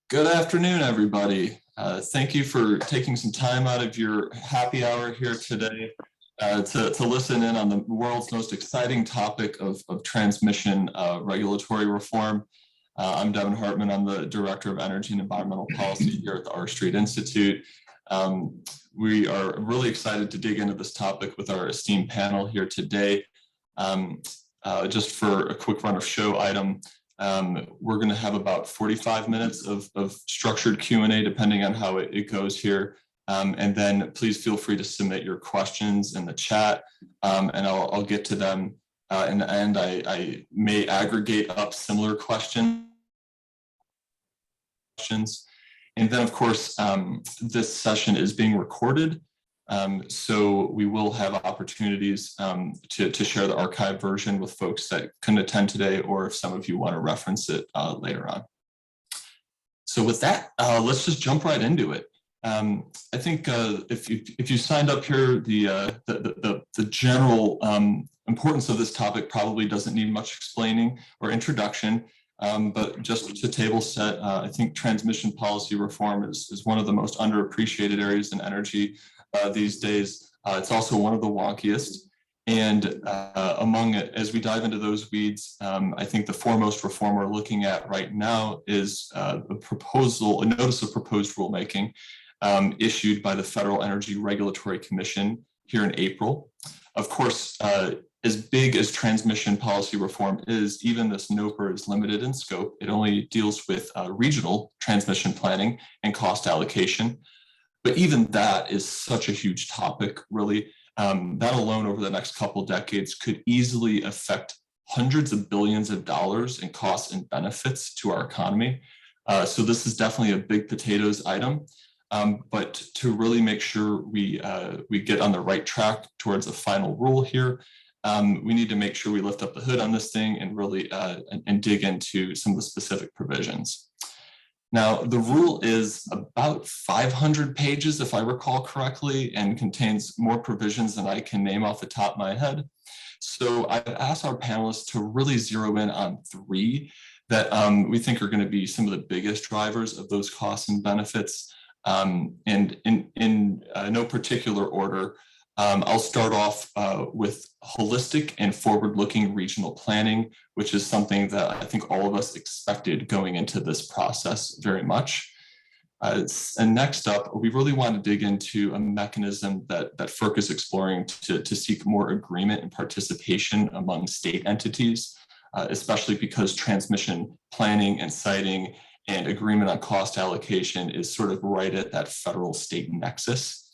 Good afternoon, everybody. Thank you for taking some time out of your happy hour here today to listen in on the world's most exciting topic of transmission regulatory reform. I'm Devin Hartman. I'm the Director of Energy and Environmental Policy here at the R Street Institute. We are really excited to dig into this topic with our esteemed panel here today. Just for a quick run of show item, we're going to have about 45 minutes of structured Q&A depending on how it goes here. And then please feel free to submit your questions in the chat, and I'll get to them in the end. I may aggregate up similar questions. And then, of course, this session is being recorded. So we will have opportunities to share the archive version with folks that couldn't attend today, or if some of you want to reference it later on. So with that, let's just jump right into it. I think if you signed up here, the general importance of this topic probably doesn't need much explaining or introduction. But just to table set, I think transmission policy reform is one of the most underappreciated areas in energy these days. It's also one of the wonkiest. And among it, as we dive into those weeds, I think the foremost reform we're looking at right now is a notice of proposed rulemaking issued by the Federal Energy Regulatory Commission here in April. Of course, as big as transmission policy reform is, even this NOPR is limited in scope. It only deals with regional transmission planning and cost allocation. But even that is such a huge topic, really. That alone over the next couple decades could easily affect hundreds of billions of dollars in costs and benefits to our economy. So this is definitely a big potatoes item. But to really make sure we get on the right track towards a final rule here, we need to make sure we lift up the hood on this thing and really and dig into some of the specific provisions. Now, the rule is about 500 pages, if I recall correctly, and contains more provisions than I can name off the top of my head. So I've asked our panelists to really zero in on three that we think are going to be some of the biggest drivers of those costs and benefits. And in no particular order, I'll start off with holistic and forward-looking regional planning, which is something that I think all of us expected going into this process very much. And next up, we really want to dig into a mechanism that FERC is exploring to seek more agreement and participation among state entities, especially because transmission planning and siting and agreement on cost allocation is sort of right at that federal-state nexus.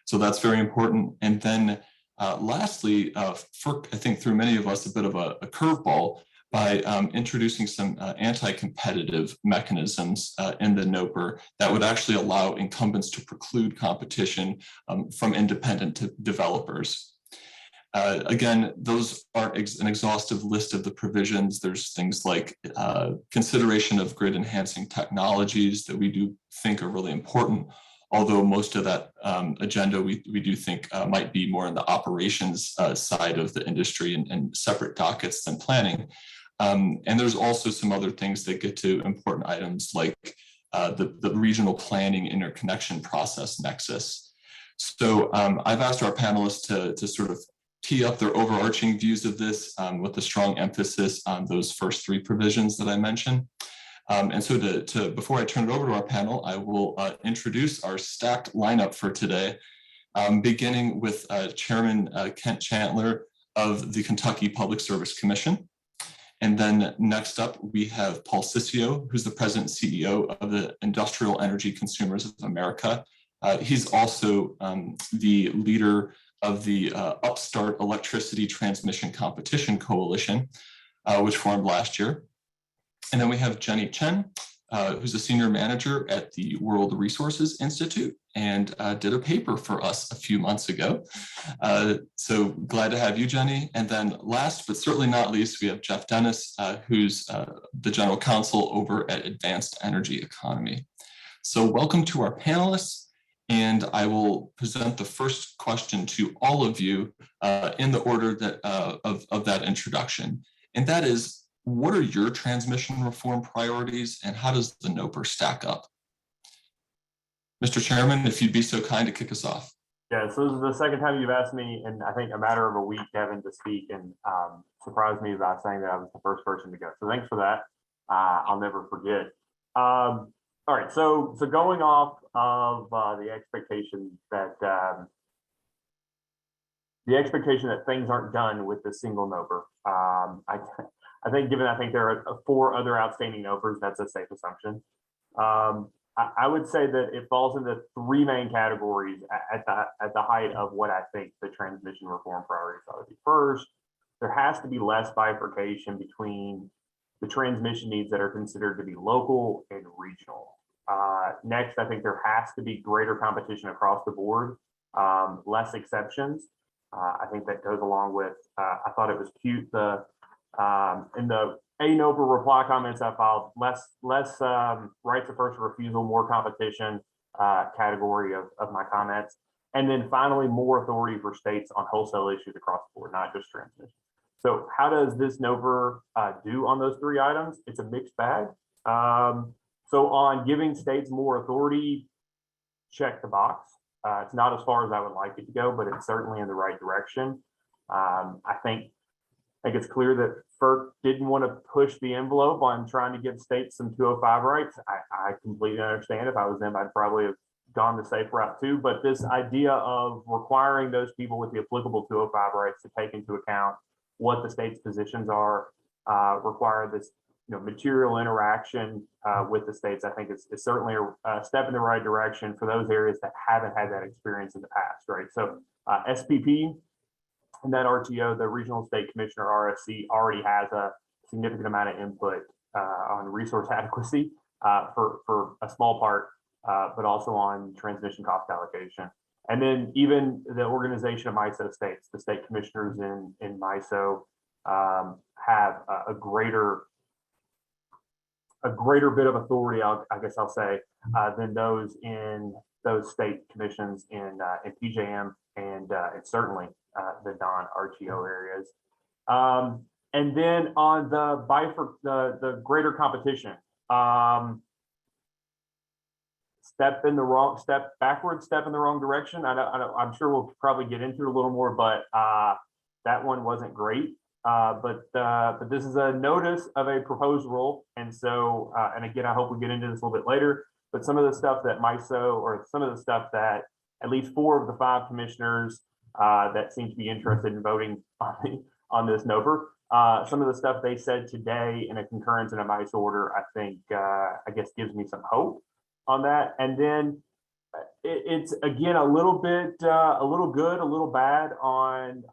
So that's very important. And then lastly, FERC, I think, threw many of us a bit of a curveball by introducing some anti-competitive mechanisms in the NOPR that would actually allow incumbents to preclude competition from independent developers. Again, those aren't an exhaustive list of the provisions. There's things like consideration of grid enhancing technologies that we do think are really important, although most of that agenda we do think might be more on the operations side of the industry and separate dockets than planning. And there's also some other things that get to important items like the regional planning interconnection process nexus. So I've asked our panelists to sort of tee up their overarching views of this with a strong emphasis on those first three provisions that I mentioned. And so before I turn it over to our panel, I will introduce our stacked lineup for today, beginning with Chairman Kent Chandler of the Kentucky Public Service Commission. And then next up, we have Paul Ciccio, who's the President and CEO of the Industrial Energy Consumers of America. He's also the leader of the Upstart Electricity Transmission Competition Coalition, which formed last year. And then we have Jenny Chen, who's a senior manager at the World Resources Institute and did a paper for us a few months ago. So glad to have you, Jenny. And then last, but certainly not least, we have Jeff Dennis, who's the general counsel over at Advanced Energy Economy. So welcome to our panelists. And I will present the first question to all of you in the order that of that introduction. And that is, What are your transmission reform priorities, and how does the NOPR stack up? Mr. Chairman, if you'd be so kind to kick us off. Yeah, so this is the second time you've asked me in, I think, a matter of a week, Kevin, to speak, and surprised me by saying that I was the first person to go. So thanks for that. I'll never forget. All right, so going off of the expectation that things aren't done with the single NOPR. I think there are 4 other outstanding NOPRs, that's a safe assumption. I would say that it falls into 3 main categories at the height of what I think the transmission reform priorities ought to be. First, there has to be less bifurcation between the transmission needs that are considered to be local and regional. Next, I think there has to be greater competition across the board, less exceptions. I think that goes along with, I thought it was cute, in the NOPR reply comments I filed, less rights of first refusal, more competition category of my comments. And then finally, more authority for states on wholesale issues across the board, not just transmission. So how does this NOPR do on those 3 items? It's a mixed bag. So on giving states more authority, check the box. It's not as far as I would like it to go, but it's certainly in the right direction. I think it's clear that FERC didn't want to push the envelope on trying to give states some 205 rights. I completely understand. If I was them, I'd probably have gone the safe route too. But this idea of requiring those people with the applicable 205 rights to take into account what the state's positions are, require this material interaction with the states, I think is certainly a step in the right direction for those areas that haven't had that experience in the past, right? So SPP and that RTO, the Regional State Commissioner RSC, already has a significant amount of input on resource adequacy for a small part, but also on transmission cost allocation. And then even the organization of MISO states, the state commissioners in MISO have a greater bit of authority, I guess I'll say, than those in those state commissions in PJM and certainly the non-RTO areas. And then on the greater competition, step in the wrong direction. I'm sure we'll probably get into it a little more, but that one wasn't great. But this is a notice of a proposed rule, and so and again, I hope we get into this a little bit later. But some of the stuff that MISO, or some of the stuff that at least 4 of the 5 commissioners that seem to be interested in voting on this NOPR, some of the stuff they said today in a concurrence in a MISO order, I think I guess gives me some hope on that. And then it's again a little bit, a little good, a little bad on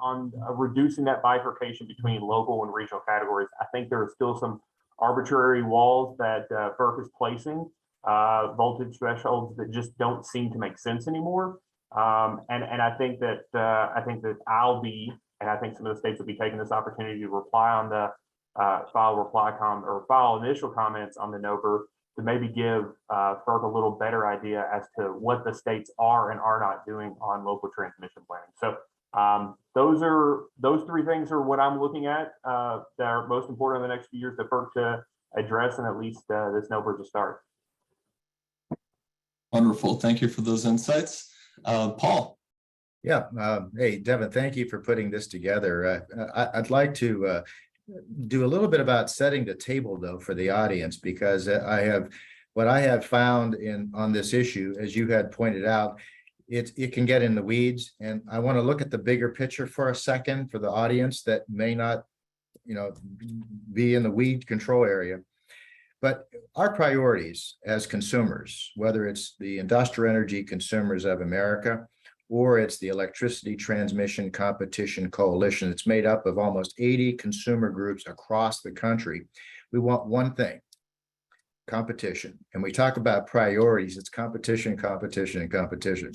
reducing that bifurcation between local and regional categories. I think there are still some arbitrary walls that FERC is placing, voltage thresholds that just don't seem to make sense anymore. And I think that I'll be, and I think some of the states will be taking this opportunity to reply on the file initial comments on the NOPR, to maybe give FERC a little better idea as to what the states are and are not doing on local transmission planning. So those 3 things are what I'm looking at that are most important in the next few years to FERC to address, and at least this NOPR to start. Wonderful. Thank you for those insights. Paul. Yeah. Hey, Devin, thank you for putting this together. I'd like to do a little bit about setting the table, though, for the audience, because what I have found on this issue, as you had pointed out, it can get in the weeds, and I want to look at the bigger picture for a second for the audience that may not, be in the weed control area. But our priorities as consumers, whether it's the Industrial Energy Consumers of America, or it's the Electricity Transmission Competition Coalition. It's made up of almost 80 consumer groups across the country. We want one thing: competition. And we talk about priorities. It's competition, competition, and competition.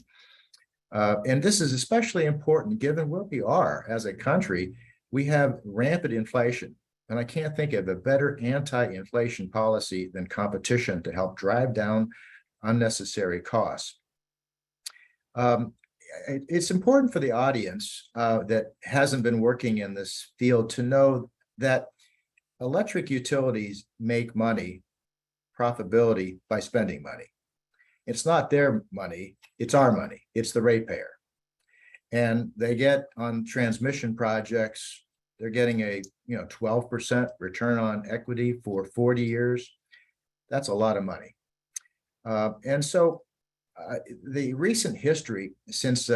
And this is especially important given where we are as a country. We have rampant inflation. And I can't think of a better anti-inflation policy than competition to help drive down unnecessary costs. It's important for the audience that hasn't been working in this field to know that electric utilities make money, profitability by spending money. It's not their money, it's our money, it's the ratepayer. And they get on transmission projects, they're getting a 12% return on equity for 40 years. That's a lot of money. And so the recent history since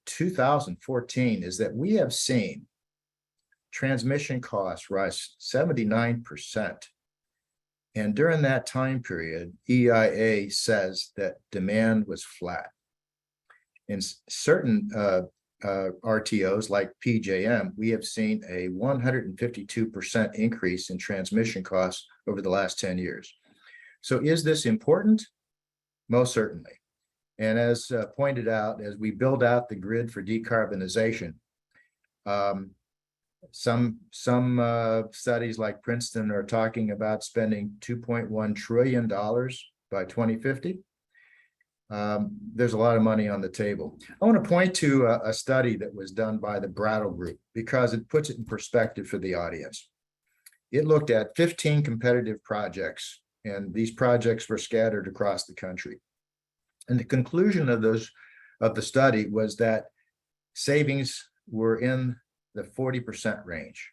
2014 is that we have seen transmission costs rise 79%. And during that time period, EIA says that demand was flat. In certain RTOs like PJM, we have seen a 152% increase in transmission costs over the last 10 years. So is this important? Most certainly. And as pointed out, as we build out the grid for decarbonization, some studies like Princeton are talking about spending $2.1 trillion by 2050. There's a lot of money on the table. I want to point to a study that was done by the Brattle Group because it puts it in perspective for the audience. It looked at 15 competitive projects, and these projects were scattered across the country. And the conclusion of the study was that savings were in the 40% range.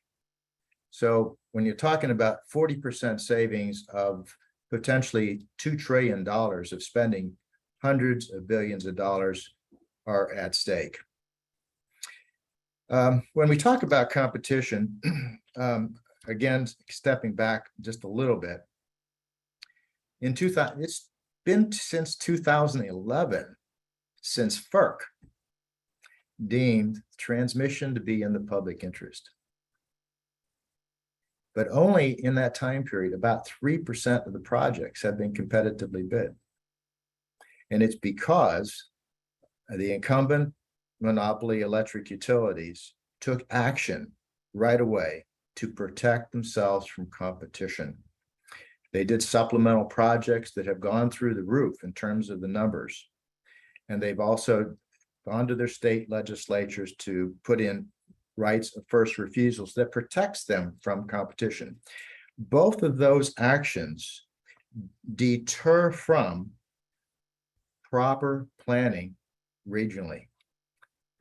So when you're talking about 40% savings of potentially $2 trillion of spending, hundreds of billions of dollars are at stake. When we talk about competition, again, stepping back just a little bit, it's been since 2011 since FERC deemed transmission to be in the public interest. But only in that time period, about 3% of the projects have been competitively bid. And it's because the incumbent monopoly electric utilities took action right away to protect themselves from competition. They did supplemental projects that have gone through the roof in terms of the numbers. And they've also gone to their state legislatures to put in rights of first refusals that protects them from competition. Both of those actions deter from proper planning regionally.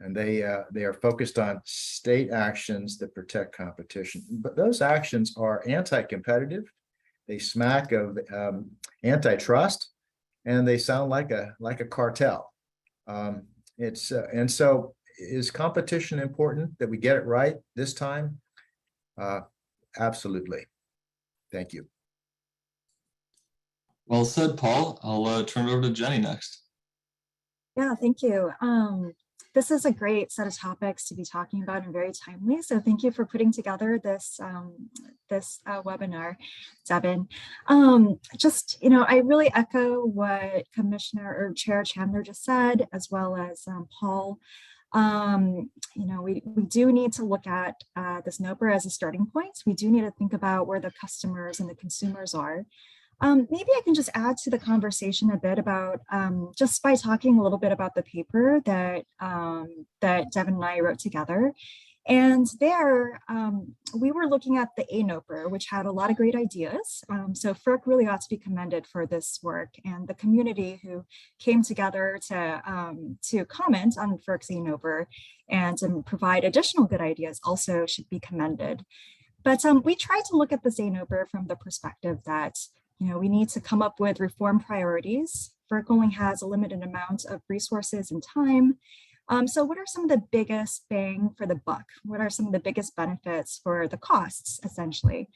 And they are focused on state actions that protect competition. But those actions are anti-competitive. They smack of antitrust, and they sound like a cartel. And so is competition important that we get it right this time? Absolutely. Thank you. Well said, Paul. I'll turn it over to Jenny next. Yeah, thank you. This is a great set of topics to be talking about and very timely. So thank you for putting together this webinar, Devin. I really echo what Commissioner or Chair Chandler just said, as well as Paul. We do need to look at this NOPR as a starting point. We do need to think about where the customers and the consumers are. Maybe I can just add to the conversation a bit about just by talking a little bit about the paper that Devin and I wrote together. And there, we were looking at the NOPR, which had a lot of great ideas. So FERC really ought to be commended for this work, and the community who came together to comment on FERC's NOPR and provide additional good ideas also should be commended. But we tried to look at this NOPR from the perspective that we need to come up with reform priorities. FERC only has a limited amount of resources and time. So what are some of the biggest bang for the buck? What are some of the biggest benefits for the costs, essentially?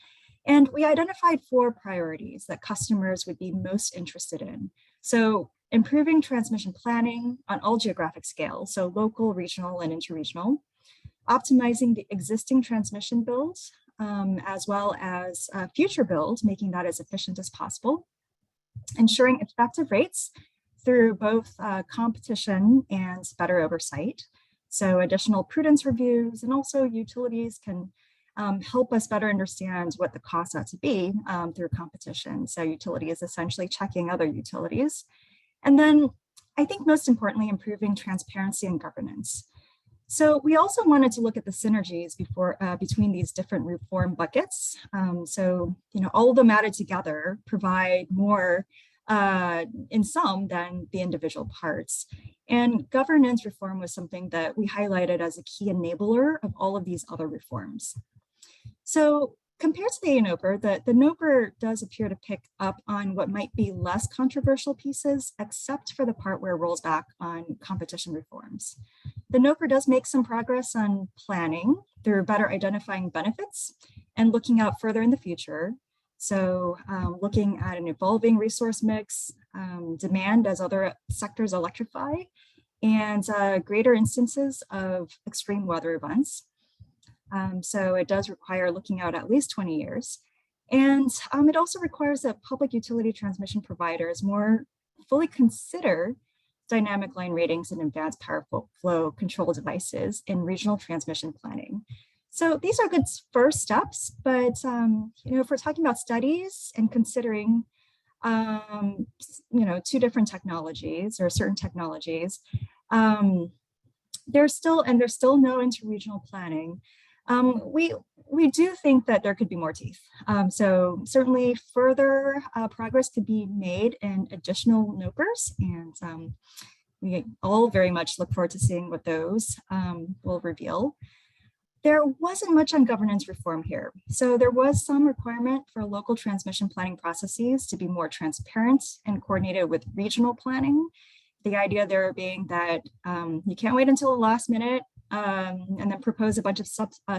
And we identified 4 priorities that customers would be most interested in. So improving transmission planning on all geographic scales, so local, regional, and interregional, optimizing the existing transmission builds, as well as future builds, making that as efficient as possible, ensuring effective rates through both competition and better oversight. So additional prudence reviews, and also utilities can help us better understand what the costs ought to be through competition. So utility is essentially checking other utilities. And then I think most importantly, improving transparency and governance. So we also wanted to look at the synergies between these different reform buckets. All of them added together provide more in some than the individual parts. And governance reform was something that we highlighted as a key enabler of all of these other reforms. So compared to the NOPR, the NOPR does appear to pick up on what might be less controversial pieces, except for the part where it rolls back on competition reforms. The NOPR does make some progress on planning through better identifying benefits and looking out further in the future. So looking at an evolving resource mix, demand as other sectors electrify, and greater instances of extreme weather events. So it does require looking out at least 20 years. And it also requires that public utility transmission providers more fully consider dynamic line ratings and advanced power flow control devices in regional transmission planning. So these are good first steps, but if we're talking about studies and considering two different technologies or certain technologies, there's still no interregional planning. We do think that there could be more teeth. So certainly further progress could be made in additional NOPRs, and we all very much look forward to seeing what those will reveal. There wasn't much on governance reform here. So there was some requirement for local transmission planning processes to be more transparent and coordinated with regional planning. The idea there being that you can't wait until the last minute and then propose a bunch of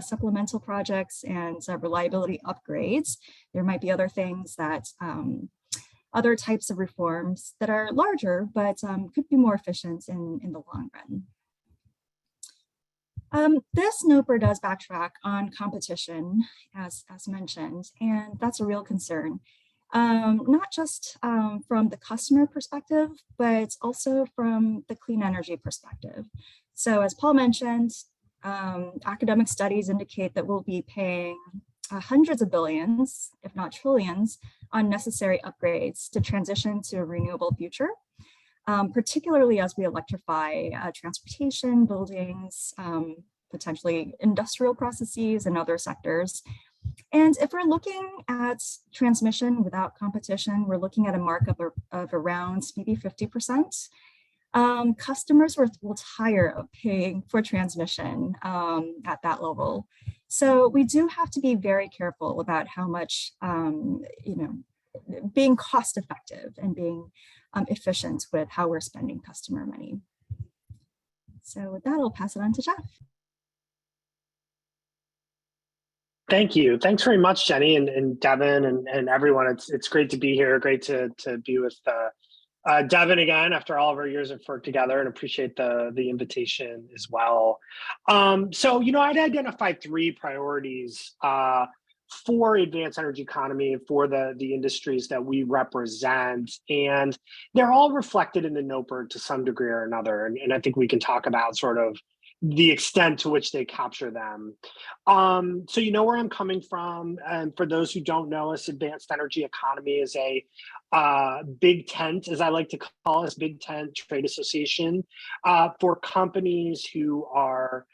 supplemental projects and reliability upgrades. There might be other things that, other types of reforms that are larger, but could be more efficient in the long run. This NOPR does backtrack on competition, as mentioned, and that's a real concern. Not just from the customer perspective, but also from the clean energy perspective. So as Paul mentioned, academic studies indicate that we'll be paying hundreds of billions, if not trillions, on necessary upgrades to transition to a renewable future, particularly as we electrify transportation, buildings, potentially industrial processes and other sectors. And if we're looking at transmission without competition, we're looking at a markup of around maybe 50%. Customers will tire of paying for transmission at that level. So we do have to be very careful about how much, being cost effective and being efficient with how we're spending customer money. So with that, I'll pass it on to Jeff. Thank you. Thanks very much, Jenny and Devin and everyone. It's great to be here. Great to be with Devin again after all of our years of work together, and appreciate the invitation as well. So, I'd identify 3 priorities for advanced energy economy for the industries that we represent, and they're all reflected in the NOPR to some degree or another. And I think we can talk about sort of the extent to which they capture them. So you know where I'm coming from. And for those who don't know us, advanced energy economy is a big tent, as I like to call it, big tent trade association for companies who are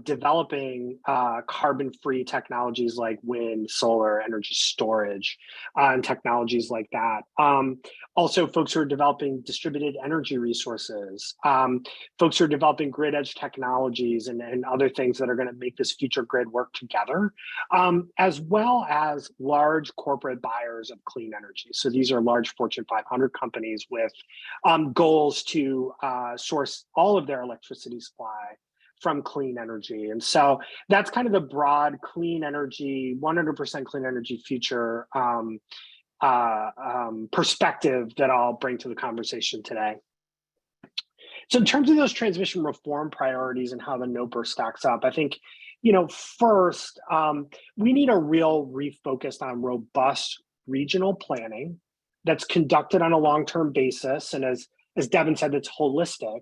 developing carbon-free technologies like wind, solar, energy storage, and technologies like that. Also, folks who are developing distributed energy resources, folks who are developing grid edge technologies and other things that are going to make this future grid work together, as well as large corporate buyers of clean energy. So these are large Fortune 500 companies with goals to source all of their electricity supply from clean energy. And so that's kind of the broad clean energy, 100% clean energy future perspective that I'll bring to the conversation today. So in terms of those transmission reform priorities and how the NOPR stacks up, I think, first, we need a real refocus on robust regional planning that's conducted on a long-term basis. And as Devin said, it's holistic.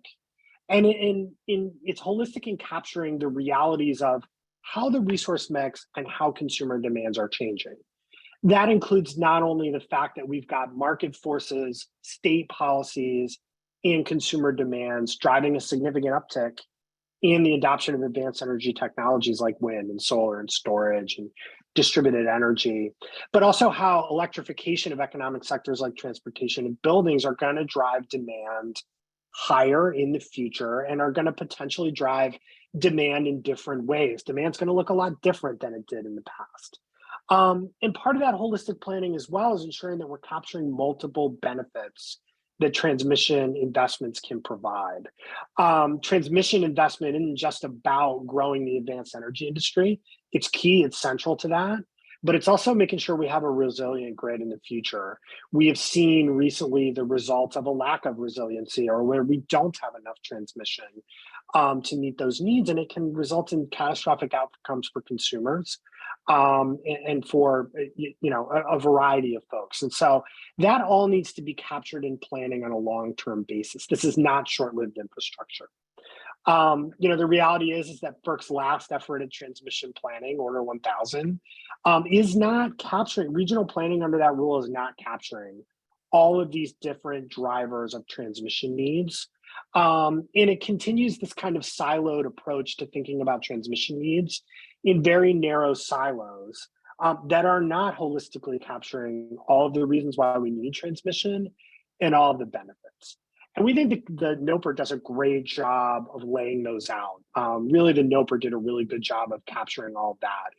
And it's holistic in capturing the realities of how the resource mix and how consumer demands are changing. That includes not only the fact that we've got market forces, state policies, and consumer demands driving a significant uptick and the adoption of advanced energy technologies like wind and solar and storage and distributed energy, but also how electrification of economic sectors like transportation and buildings are going to drive demand higher in the future and are going to potentially drive demand in different ways. Demand's going to look a lot different than it did in the past. And part of that holistic planning as well is ensuring that we're capturing multiple benefits that transmission investments can provide. Transmission investment isn't just about growing the advanced energy industry. It's key, it's central to that, but it's also making sure we have a resilient grid in the future. We have seen recently the results of a lack of resiliency or where we don't have enough transmission to meet those needs, and it can result in catastrophic outcomes for consumers and for a variety of folks. And so that all needs to be captured in planning on a long-term basis. This is not short-lived infrastructure. The reality is that FERC's last effort at transmission planning, Order 1000, is not capturing, regional planning under that rule is not capturing all of these different drivers of transmission needs. And it continues this kind of siloed approach to thinking about transmission needs in very narrow silos that are not holistically capturing all of the reasons why we need transmission and all of the benefits. And we think the NOPR does a great job of laying those out. Really, the NOPR did a really good job of capturing all of that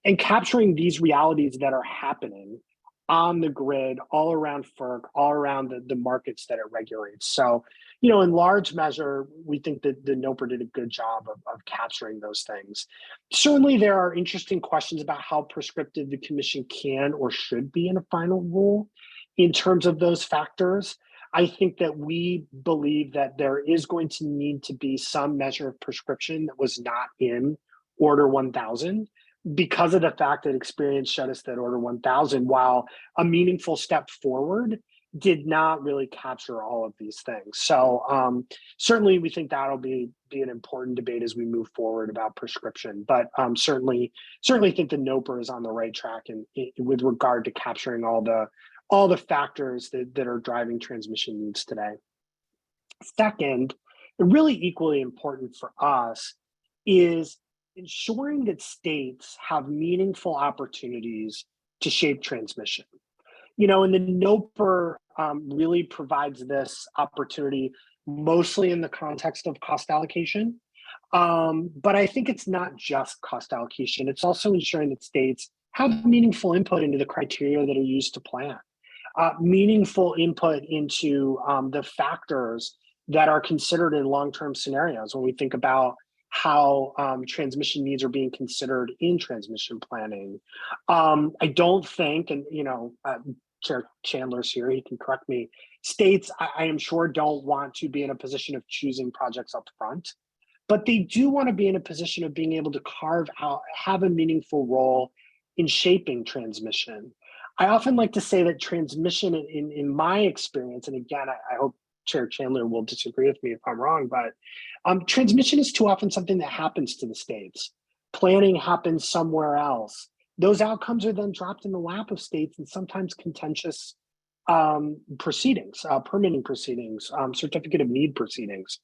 and capturing these realities that are happening on the grid, all around FERC, all around the markets that it regulates. So, in large measure, we think that the NOPR did a good job of capturing those things. Certainly, there are interesting questions about how prescriptive the commission can or should be in a final rule in terms of those factors. I think that we believe that there is going to need to be some measure of prescription that was not in Order 1000 because of the fact that experience showed us that Order 1000, while a meaningful step forward, did not really capture all of these things. So certainly we think that'll be an important debate as we move forward about prescription, but certainly think the NOPR is on the right track with regard to capturing all the factors that are driving transmission needs today. Second, and really equally important for us, is ensuring that states have meaningful opportunities to shape transmission. And the NOPR really provides this opportunity mostly in the context of cost allocation. But I think it's not just cost allocation. It's also ensuring that states have meaningful input into the criteria that are used to plan. Meaningful input into the factors that are considered in long-term scenarios when we think about how transmission needs are being considered in transmission planning. I don't think, and Chair Chandler's here, he can correct me, states, I am sure, don't want to be in a position of choosing projects up front, but they do want to be in a position of being able to carve out, have a meaningful role in shaping transmission. I often like to say that transmission, in my experience, and again, I hope Chair Chandler will disagree with me if I'm wrong, but transmission is too often something that happens to the states. Planning happens somewhere else. Those outcomes are then dropped in the lap of states in sometimes contentious proceedings, permitting proceedings, certificate of need proceedings.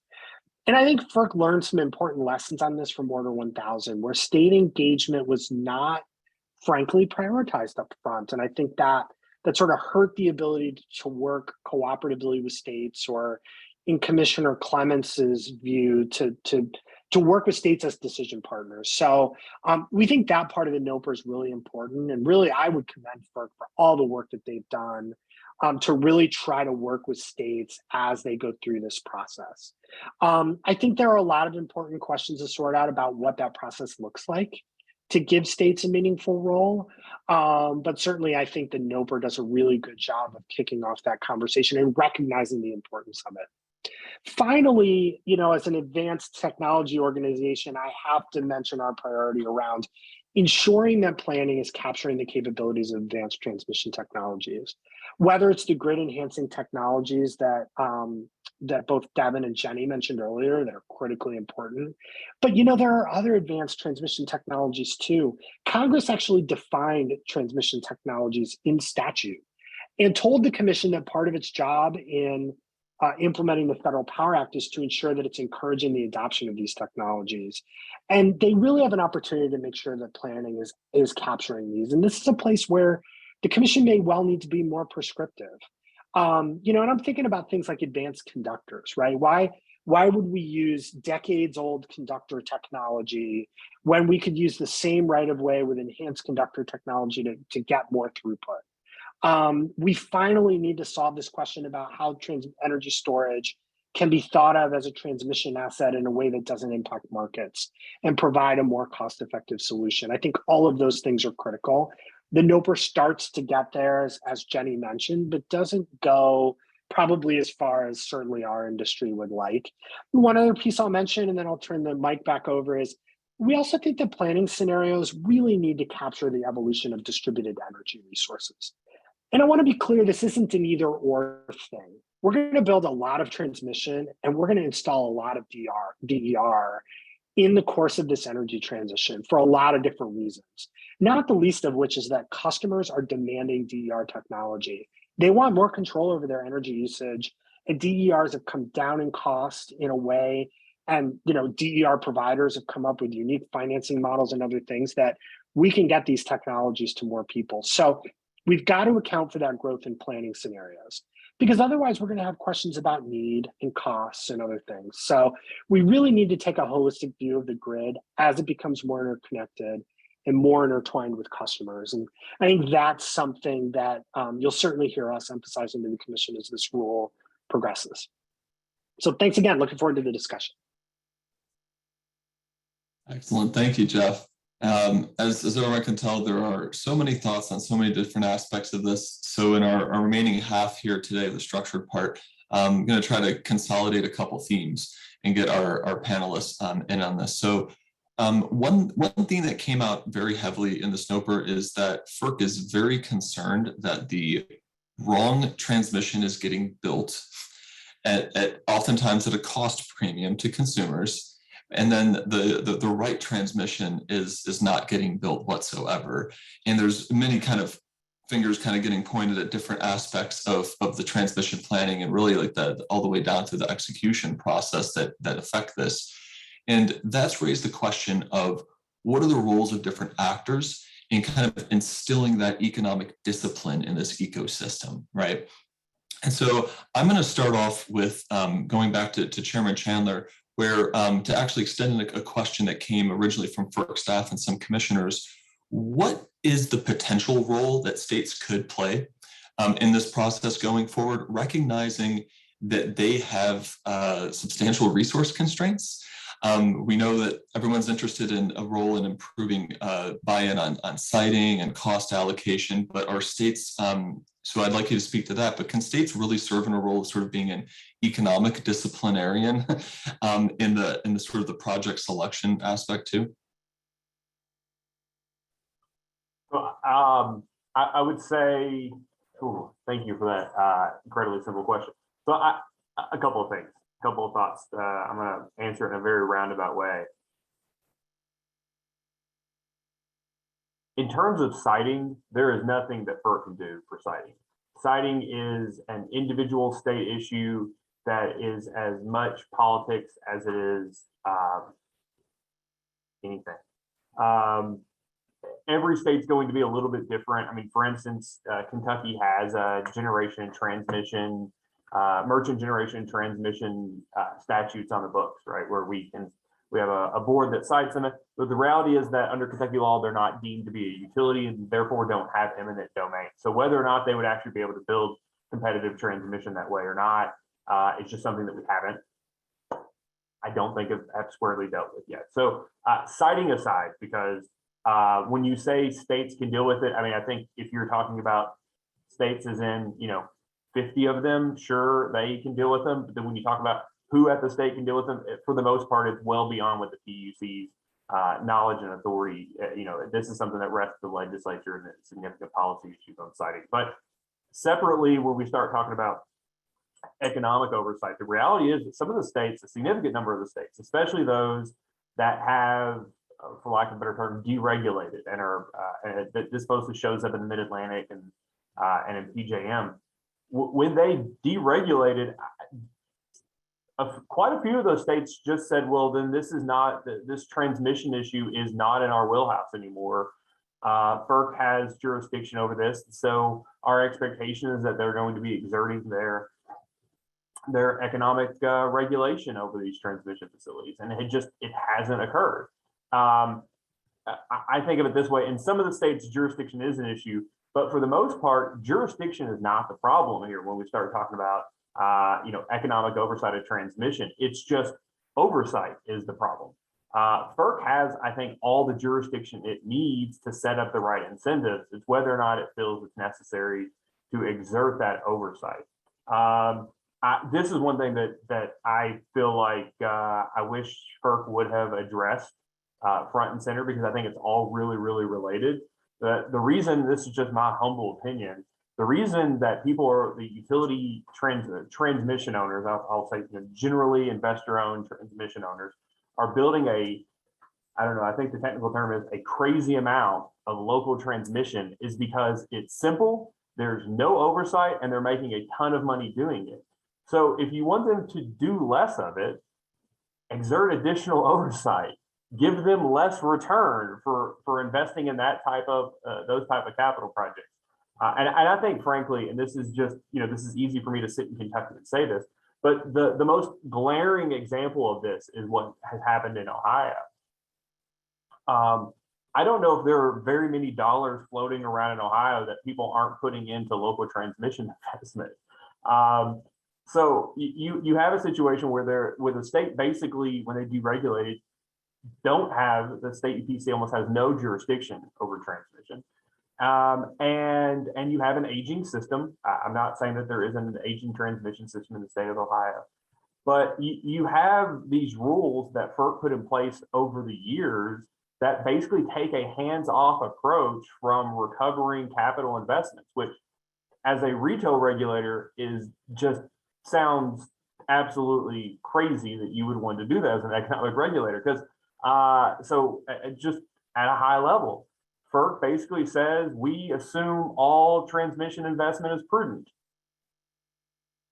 And I think FERC learned some important lessons on this from Order 1000, where state engagement was not frankly prioritized up front. And I think that sort of hurt the ability to work cooperatively with states, or in Commissioner Clements' view, to work with states as decision partners. So we think that part of the NOPR is really important. And really, I would commend FERC for all the work that they've done to really try to work with states as they go through this process. I think there are a lot of important questions to sort out about what that process looks like to give states a meaningful role. But certainly I think the NOPR does a really good job of kicking off that conversation and recognizing the importance of it. Finally, as an advanced technology organization, I have to mention our priority around ensuring that planning is capturing the capabilities of advanced transmission technologies, whether it's the grid enhancing technologies that both Devin and Jenny mentioned earlier that are critically important. But there are other advanced transmission technologies too. Congress actually defined transmission technologies in statute and told the commission that part of its job in implementing the Federal Power Act is to ensure that it's encouraging the adoption of these technologies. And they really have an opportunity to make sure that planning is capturing these. And this is a place where the commission may well need to be more prescriptive. You know, and I'm thinking about things like advanced conductors, right? Why would we use decades old conductor technology when we could use the same right of way with enhanced conductor technology to get more throughput? We finally need to solve this question about how energy storage can be thought of as a transmission asset in a way that doesn't impact markets and provide a more cost-effective solution. I think all of those things are critical. The NOPR starts to get there, as Jenny mentioned, but doesn't go probably as far as certainly our industry would like. One other piece I'll mention, and then I'll turn the mic back over, is we also think that planning scenarios really need to capture the evolution of distributed energy resources. And I want to be clear, this isn't an either or thing. We're going to build a lot of transmission and we're going to install a lot of DER in the course of this energy transition for a lot of different reasons, not the least of which is that customers are demanding DER technology. They want more control over their energy usage, and DERs have come down in cost in a way, and DER providers have come up with unique financing models and other things that we can get these technologies to more people. So we've got to account for that growth in planning scenarios, because otherwise we're going to have questions about need and costs and other things. So we really need to take a holistic view of the grid as it becomes more interconnected and more intertwined with customers. And I think that's something that you'll certainly hear us emphasizing to the commission as this rule progresses. So thanks again, looking forward to the discussion. Excellent, thank you, Jeff. As everyone can tell, there are so many thoughts on so many different aspects of this. So in our remaining half here today, the structured part, I'm going to try to consolidate a couple themes and get our panelists in on this. So one thing that came out very heavily in the NOPR is that FERC is very concerned that the wrong transmission is getting built at oftentimes at a cost premium to consumers. And then the right transmission is not getting built whatsoever. And there's many kind of fingers kind of getting pointed at different aspects of the transmission planning and really like all the way down to the execution process that affect this. And that's raised the question of what are the roles of different actors in kind of instilling that economic discipline in this ecosystem, right? And so I'm going to start off with going back to Chairman Chandler, where to actually extend a question that came originally from FERC staff and some commissioners, what is the potential role that states could play in this process going forward, recognizing that they have substantial resource constraints? We know that everyone's interested in a role in improving buy-in on siting and cost allocation, but are states, so I'd like you to speak to that, but can states really serve in a role of sort of being an economic disciplinarian in the sort of the project selection aspect too? So I would say, thank you for that incredibly simple question. So a couple of things, a couple of thoughts. I'm going to answer it in a very roundabout way. In terms of siting, there is nothing that FERC can do for siting. Siting is an individual state issue that is as much politics as it is anything. Every state's going to be a little bit different. I mean, for instance, Kentucky has a generation transmission, merchant generation transmission statutes on the books, right? Where we have a board that cites them. But the reality is that under Kentucky law, they're not deemed to be a utility and therefore don't have eminent domain. So whether or not they would actually be able to build competitive transmission that way or not, it's just something that we haven't, I don't think have squarely dealt with yet. So citing aside, because when you say states can deal with it, I mean, I think if you're talking about states as in, 50 of them, sure, they can deal with them. But then when you talk about who at the state can deal with them, for the most part, it's well beyond what the PUC's knowledge and authority. This is something that rests the legislature and significant policy issues on siting. But separately, when we start talking about economic oversight, the reality is that some of the states, a significant number of the states, especially those that have, for lack of a better term, deregulated and are this mostly shows up in the Mid-Atlantic and in PJM. when they deregulated, quite a few of those states just said, well, then this transmission issue is not in our wheelhouse anymore. FERC has jurisdiction over this. So our expectation is that they're going to be exerting their economic regulation over these transmission facilities. And it hasn't occurred. I think of it this way: in some of the states, jurisdiction is an issue, but for the most part, jurisdiction is not the problem here when we start talking about economic oversight of transmission. It's just oversight is the problem. FERC has, I think, all the jurisdiction it needs to set up the right incentives. It's whether or not it feels it's necessary to exert that oversight. This is one thing that I feel like I wish FERC would have addressed front and center, because I think it's all really, really related. The reason, this is just my humble opinion, the reason that people are the utility transmission owners, I'll say generally investor-owned transmission owners, are building I think the technical term is a crazy amount of local transmission, is because it's simple, there's no oversight, and they're making a ton of money doing it. So if you want them to do less of it, exert additional oversight, give them less return for investing in that type of those type of capital projects. And I think, frankly, and this is just, this is easy for me to sit in Kentucky and say this, but the most glaring example of this is what has happened in Ohio. I don't know if there are very many dollars floating around in Ohio that people aren't putting into local transmission investment. So you have a situation where the state basically, when they deregulate, the state EPC almost has no jurisdiction over transmission. And you have an aging system. I'm not saying that there isn't an aging transmission system in the state of Ohio, but you have these rules that FERC put in place over the years that basically take a hands-off approach from recovering capital investments, which as a retail regulator sounds absolutely crazy that you would want to do that as an economic regulator. Because so just at a high level, FERC basically says we assume all transmission investment is prudent,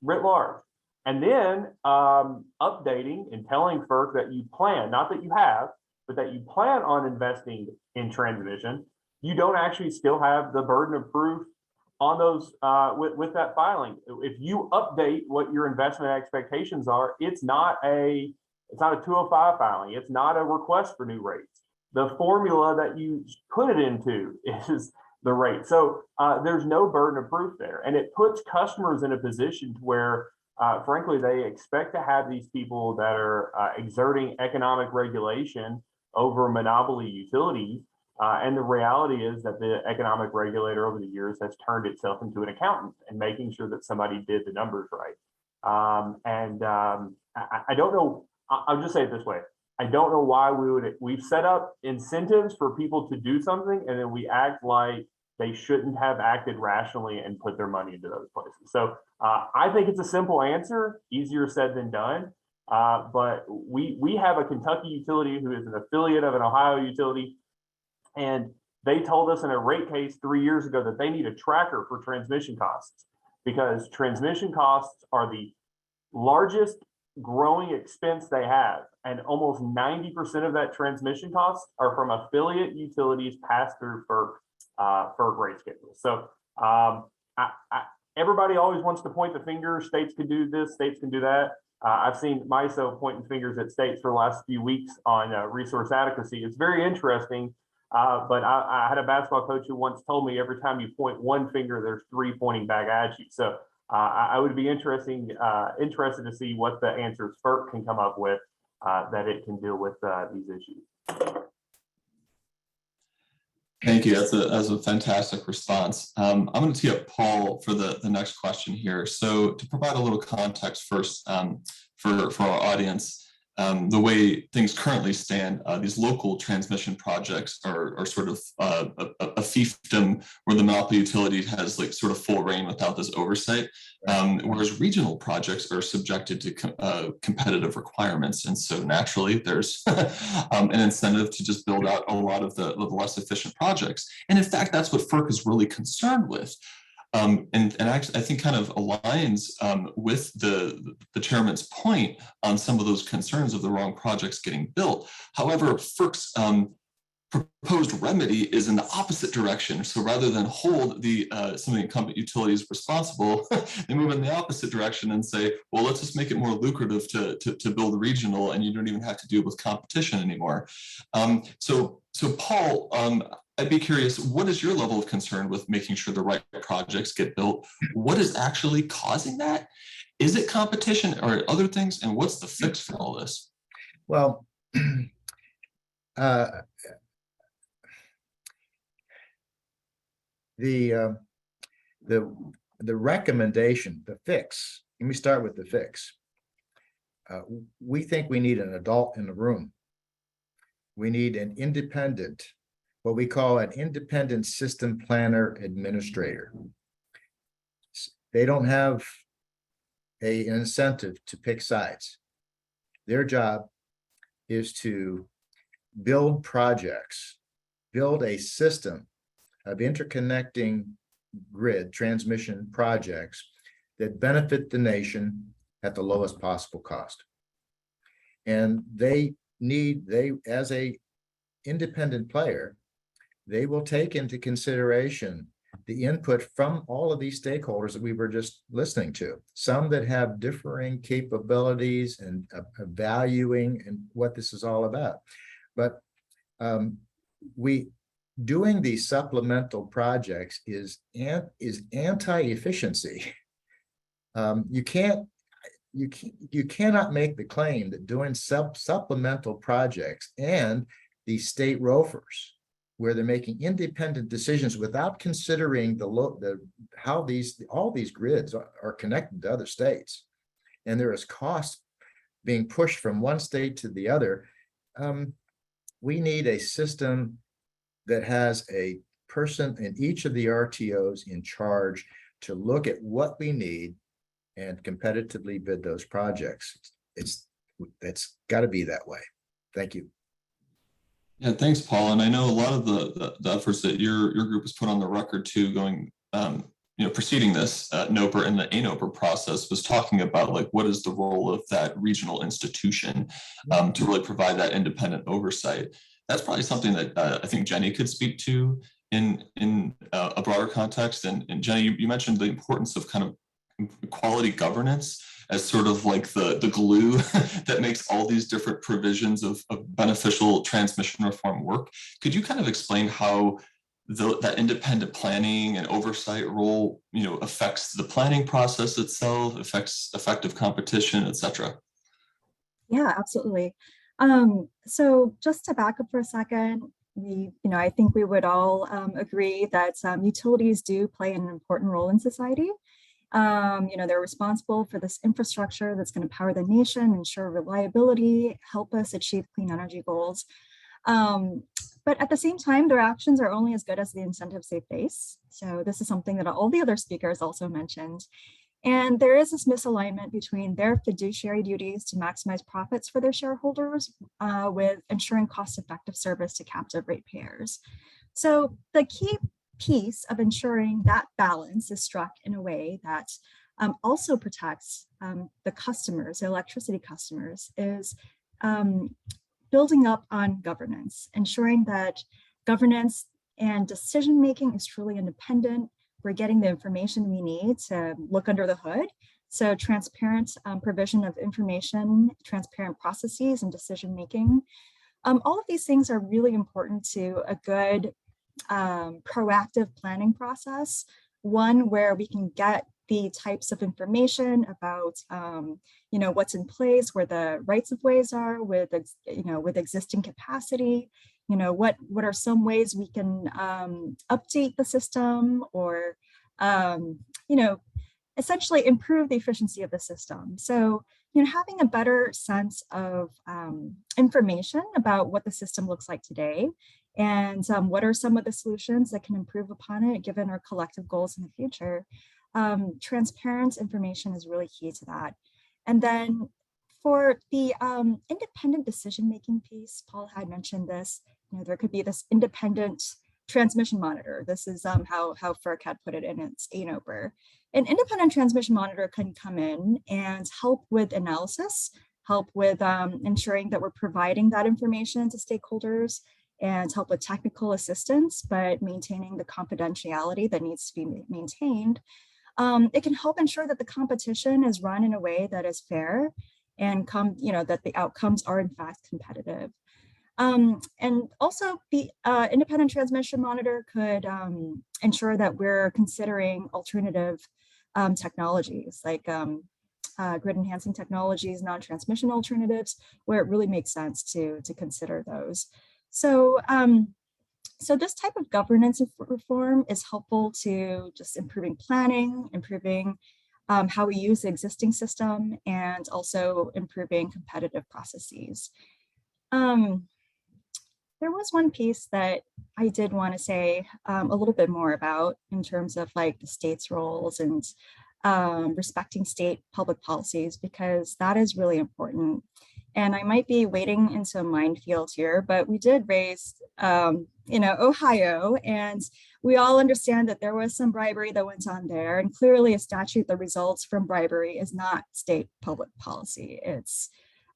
writ large. And then updating and telling FERC that you plan, not that you have, but that you plan on investing in transmission, you don't actually still have the burden of proof on those with that filing. If you update what your investment expectations are, it's not a 205 filing. It's not a request for new rates. The formula that you put it into is the rate. So there's no burden of proof there. And it puts customers in a position to where, frankly, they expect to have these people that are exerting economic regulation over monopoly utilities. And the reality is that the economic regulator over the years has turned itself into an accountant and making sure that somebody did the numbers right. I don't know, I'll just say it this way. I don't know why we've set up incentives for people to do something, and then we act like they shouldn't have acted rationally and put their money into those places. So I think it's a simple answer, easier said than done. But we have a Kentucky utility who is an affiliate of an Ohio utility, and they told us in a rate case 3 years ago that they need a tracker for transmission costs, because transmission costs are the largest growing expense they have, and almost 90% of that transmission costs are from affiliate utilities passed through FERC rate schedules. So everybody always wants to point the finger. States can do this, states can do that. I've seen MISO pointing fingers at states for the last few weeks on resource adequacy. It's very interesting, but I had a basketball coach who once told me every time you point one finger, there's three pointing back at you. So I would be interested to see what the answers FERC can come up with that it can deal with these issues. Thank you. That's a fantastic response. I'm going to tee up Paul for the next question here. So to provide a little context first for our audience, the way things currently stand, these local transmission projects are sort of a fiefdom where the monopoly utility has like sort of full reign without this oversight, whereas regional projects are subjected to competitive requirements. And so naturally there's an incentive to just build out a lot of the less efficient projects. And in fact, that's what FERC is really concerned with. And actually, I think kind of aligns with the chairman's point on some of those concerns of the wrong projects getting built. However, FERC's proposed remedy is in the opposite direction. So rather than hold some of the incumbent utilities responsible, they move in the opposite direction and say, well, let's just make it more lucrative to build regional, and you don't even have to deal with competition anymore. So Paul, I'd be curious, what is your level of concern with making sure the right projects get built? What is actually causing that? Is it competition or other things? And what's the fix for all this? Well, the recommendation, the fix, let me start with the fix. We think we need an adult in the room. We need an independent, what we call an independent system planner administrator. They don't have an incentive to pick sides. Their job is to build projects, build a system of interconnecting grid transmission projects that benefit the nation at the lowest possible cost. And they as a independent player, they will take into consideration the input from all of these stakeholders that we were just listening to, some that have differing capabilities and valuing and what this is all about. But doing these supplemental projects is anti-efficiency. You cannot make the claim that doing supplemental projects and these state ROFRs, where they're making independent decisions without considering how all these grids are connected to other states, and there is cost being pushed from one state to the other. We need a system that has a person in each of the RTOs in charge to look at what we need and competitively bid those projects. It's got to be that way. Thank you. Yeah, thanks, Paul. And I know a lot of the efforts that your group has put on the record too, going, preceding this NOPR and the NOPR process, was talking about like what is the role of that regional institution to really provide that independent oversight. That's probably something that I think Jenny could speak to in a broader context. And Jenny, you mentioned the importance of kind of quality governance as sort of like the glue that makes all these different provisions of beneficial transmission reform work. Could you kind of explain how that independent planning and oversight role, affects the planning process itself, affects effective competition, et cetera? Yeah, absolutely. So just to back up for a second, I think we would all agree that utilities do play an important role in society. They're responsible for this infrastructure that's going to power the nation, ensure reliability, help us achieve clean energy goals. But at the same time, their actions are only as good as the incentives they face. So this is something that all the other speakers also mentioned. And there is this misalignment between their fiduciary duties to maximize profits for their shareholders with ensuring cost-effective service to captive ratepayers. So the key piece of ensuring that balance is struck in a way that also protects the customers, the electricity customers, is building up on governance, ensuring that governance and decision-making is truly independent. We're getting the information we need to look under the hood. So transparent provision of information, transparent processes and decision-making. All of these things are really important to a good proactive planning process, one where we can get the types of information about what's in place, where the rights of ways are with existing capacity, what are some ways we can update the system or essentially improve the efficiency of the system. So having a better sense of information about what the system looks like today and what are some of the solutions that can improve upon it given our collective goals in the future. Transparent information is really key to that. And then for the independent decision-making piece, Paul had mentioned this, there could be this independent transmission monitor. This is how FERC had put it in its NOPR. An independent transmission monitor can come in and help with analysis, help with ensuring that we're providing that information to stakeholders, and help with technical assistance, but maintaining the confidentiality that needs to be maintained. It can help ensure that the competition is run in a way that is fair and that the outcomes are in fact competitive. And also the independent transmission monitor could ensure that we're considering alternative technologies like grid enhancing technologies, non-transmission alternatives, where it really makes sense to consider those. So, so this type of governance reform is helpful to just improving planning, improving how we use the existing system, and also improving competitive processes. There was one piece that I did want to say a little bit more about in terms of like the state's roles and respecting state public policies, because that is really important. And I might be wading into a minefield here, but we did raise, Ohio, and we all understand that there was some bribery that went on there. And clearly a statute that results from bribery is not state public policy, it's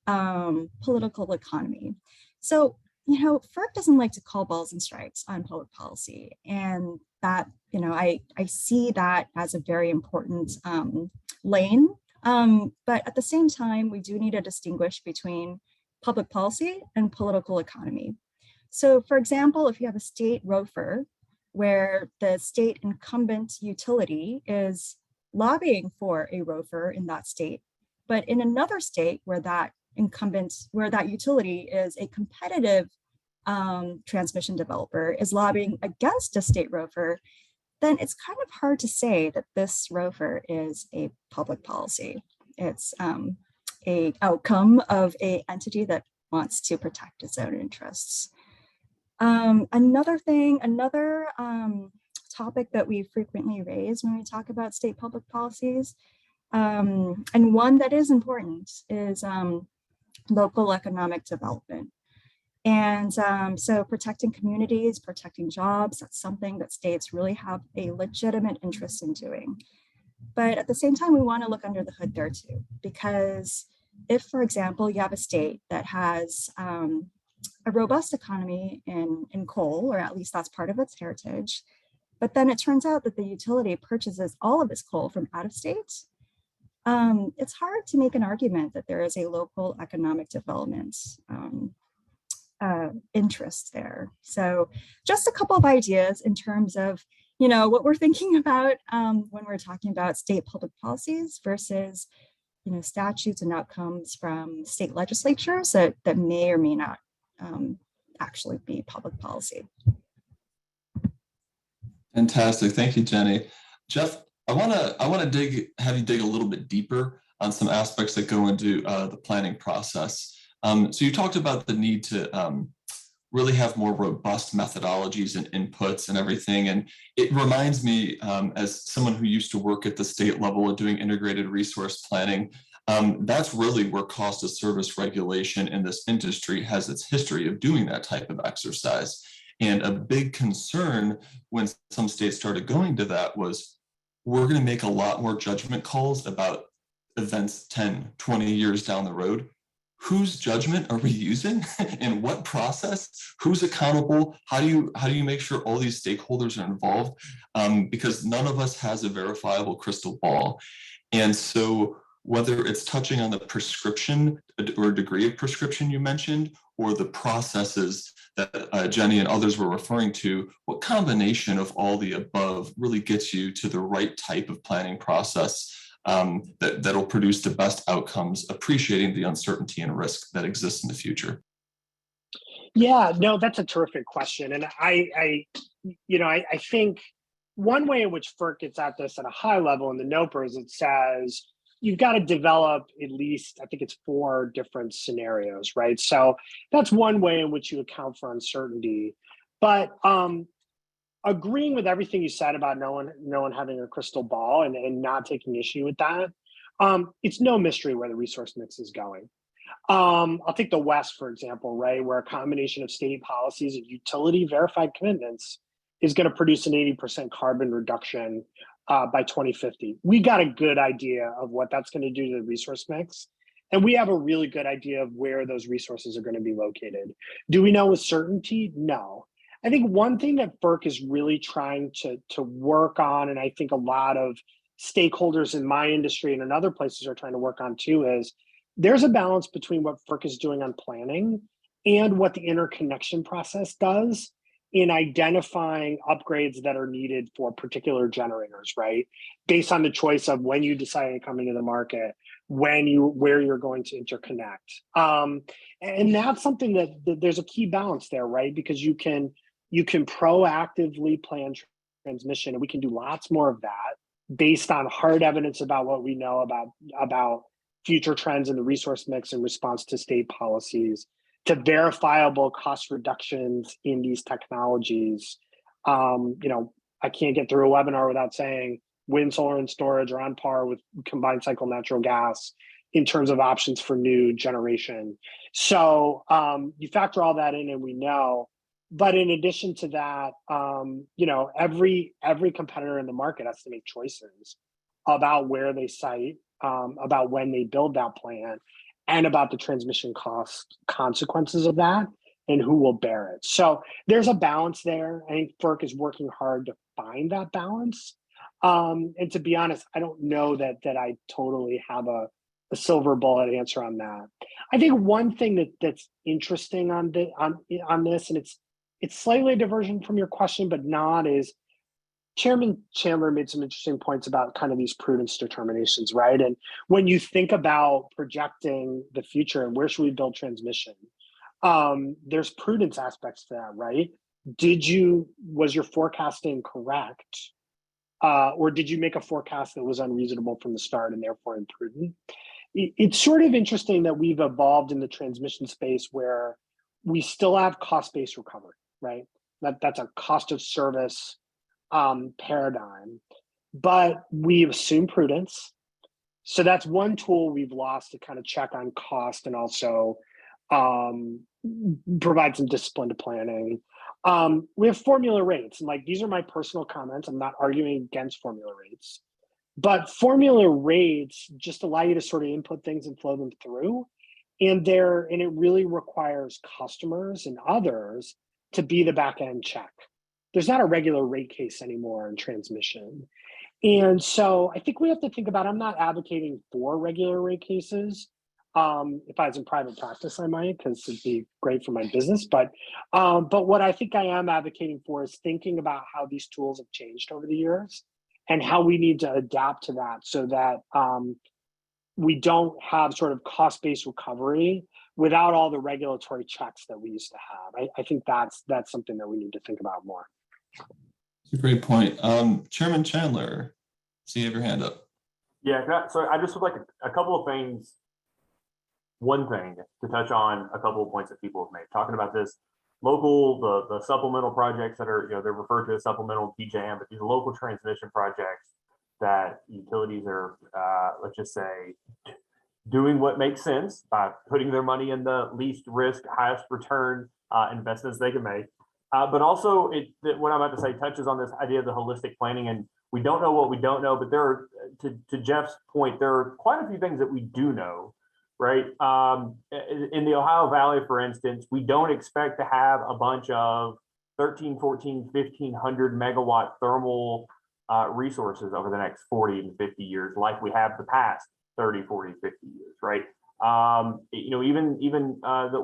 political economy. So, FERC doesn't like to call balls and strikes on public policy. And that, I see that as a very important lane. But at the same time, we do need to distinguish between public policy and political economy. So for example, if you have a state ROFR where the state incumbent utility is lobbying for a ROFR in that state, but in another state where that utility is a competitive transmission developer is lobbying against a state ROFR, then it's kind of hard to say that this ROFR is a public policy. It's a outcome of a entity that wants to protect its own interests. Another topic that we frequently raise when we talk about state public policies, and one that is important, is local economic development. And so protecting communities, protecting jobs, that's something that states really have a legitimate interest in doing. But at the same time, we want to look under the hood there too, because if, for example, you have a state that has a robust economy in coal, or at least that's part of its heritage, but then it turns out that the utility purchases all of its coal from out of state, it's hard to make an argument that there is a local economic development interest there. So just a couple of ideas in terms of, what we're thinking about when we're talking about state public policies versus, statutes and outcomes from state legislatures that may or may not actually be public policy. Fantastic, thank you, Jenny. Jeff, I want to have you dig a little bit deeper on some aspects that go into the planning process. So you talked about the need to really have more robust methodologies and inputs and everything. And it reminds me, as someone who used to work at the state level doing integrated resource planning, that's really where cost of service regulation in this industry has its history of doing that type of exercise. And a big concern when some states started going to that was, we're going to make a lot more judgment calls about events 10, 20 years down the road. Whose judgment are we using and what process? Who's accountable? How do you make sure all these stakeholders are involved? Because none of us has a verifiable crystal ball. And so whether it's touching on the prescription or degree of prescription you mentioned, or the processes that Jenny and others were referring to, what combination of all the above really gets you to the right type of planning process that'll produce the best outcomes, appreciating the uncertainty and risk that exists in the future? Yeah, no, that's a terrific question. And I think one way in which FERC gets at this at a high level in the NOPR is it says, you've got to develop at least, I think it's 4 different scenarios, right? So that's one way in which you account for uncertainty. But agreeing with everything you said about no one having a crystal ball and not taking issue with that, it's no mystery where the resource mix is going. I'll take the West, for example, right, where a combination of state policies and utility verified commitments is going to produce an 80% carbon reduction by 2050. We got a good idea of what that's going to do to the resource mix. And we have a really good idea of where those resources are going to be located. Do we know with certainty? No. I think one thing that FERC is really trying to work on, and I think a lot of stakeholders in my industry and in other places are trying to work on too, is there's a balance between what FERC is doing on planning and what the interconnection process does in identifying upgrades that are needed for particular generators, right? Based on the choice of when you decide to come into the market, where you're going to interconnect. And that's something that there's a key balance there, right? Because you can proactively plan transmission, and we can do lots more of that based on hard evidence about what we know about future trends in the resource mix in response to state policies, to verifiable cost reductions in these technologies. I can't get through a webinar without saying wind, solar, and storage are on par with combined cycle natural gas in terms of options for new generation. So you factor all that in and we know, but in addition to that, every competitor in the market has to make choices about where they site, about when they build that plant, and about the transmission cost consequences of that and who will bear it. So there's a balance there. I think FERC is working hard to find that balance. And to be honest, I don't know that I totally have a silver bullet answer on that. I think one thing that's interesting on this, and it's slightly a diversion from your question, but not, is Chairman Chandler made some interesting points about kind of these prudence determinations, right? And when you think about projecting the future and where should we build transmission, there's prudence aspects to that, right? Was your forecasting correct? Or did you make a forecast that was unreasonable from the start and therefore imprudent? It's sort of interesting that we've evolved in the transmission space where we still have cost-based recovery, right? That's a cost of service paradigm, but we assume prudence. So that's one tool we've lost to kind of check on cost and also provide some discipline to planning. We have formula rates, and these are my personal comments. I'm not arguing against formula rates, but formula rates just allow you to sort of input things and flow them through. And it really requires customers and others to be the back end check. There's not a regular rate case anymore in transmission. And so I think we have to think about, I'm not advocating for regular rate cases. If I was in private practice, I might, because it'd be great for my business. But what I think I am advocating for is thinking about how these tools have changed over the years and how we need to adapt to that so that we don't have sort of cost-based recovery without all the regulatory checks that we used to have. I think that's something that we need to think about more. That's a great point. Chairman Chandler, see you have your hand up. Yeah, so I just would like a couple of things. One thing to touch on a couple of points that people have made, talking about this local, the supplemental projects that are, they're referred to as supplemental PJM, but these local transmission projects that utilities are, let's just say, doing what makes sense by putting their money in the least risk, highest return investments they can make. But also, what I'm about to say touches on this idea of the holistic planning, and we don't know what we don't know, but there are, to Jeff's point, there are quite a few things that we do know, right? In the Ohio Valley, for instance, we don't expect to have a bunch of 13, 14, 1,500 megawatt thermal resources over the next 40 and 50 years like we have the past 30, 40, 50 years, right? Even the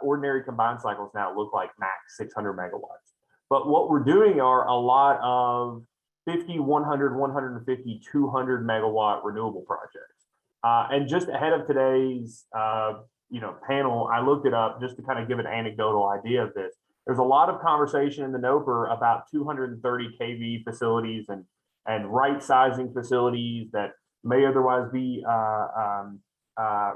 ordinary combined cycles now look like max 600 megawatts. But what we're doing are a lot of 50, 100, 150, 200 megawatt renewable projects. And just ahead of today's panel, I looked it up just to kind of give an anecdotal idea of this. There's a lot of conversation in the NOPR about 230 kV facilities and right sizing facilities that may otherwise be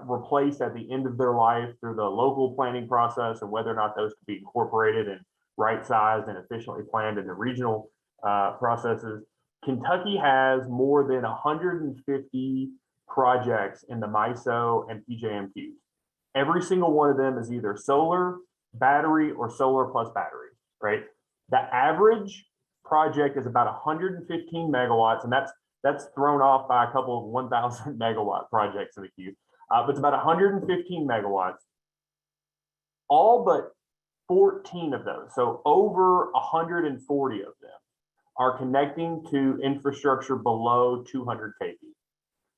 replaced at the end of their life through the local planning process, and whether or not those could be incorporated and right sized and efficiently planned in the regional processes. Kentucky has more than 150 projects in the MISO and PJM queues. Every single one of them is either solar, battery, or solar plus battery, right? The average project is about 115 megawatts, and that's thrown off by a couple of 1,000 megawatt projects in the queue. But it's about 115 megawatts. All but 14 of those, so over 140 of them, are connecting to infrastructure below 200 kV,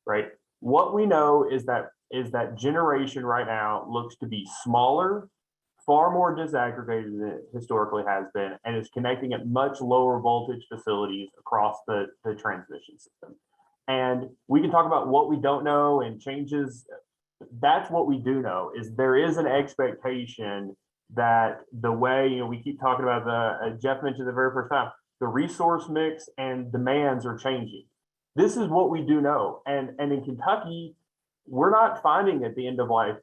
right? What we know is that generation right now looks to be smaller, far more disaggregated than it historically has been, and is connecting at much lower voltage facilities across the transmission system. And we can talk about what we don't know and changes. That's what we do know, is there is an expectation that the way, we keep talking about Jeff mentioned the very first time, the resource mix and demands are changing. This is what we do know. And in Kentucky, we're not finding at the end of life,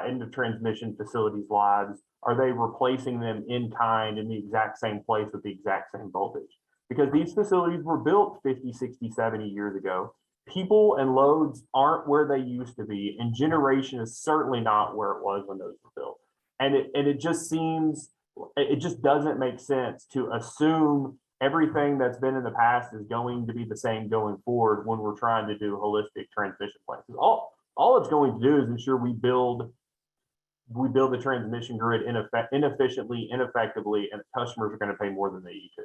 end of transmission facilities lives, are they replacing them in kind in the exact same place with the exact same voltage? Because these facilities were built 50, 60, 70 years ago. People and loads aren't where they used to be, and generation is certainly not where it was when those were built. And it just seems, it just doesn't make sense to assume everything that's been in the past is going to be the same going forward when we're trying to do holistic transmission plans. All it's going to do is ensure we build the transmission grid inefficiently, ineffectively, and customers are going to pay more than they need to.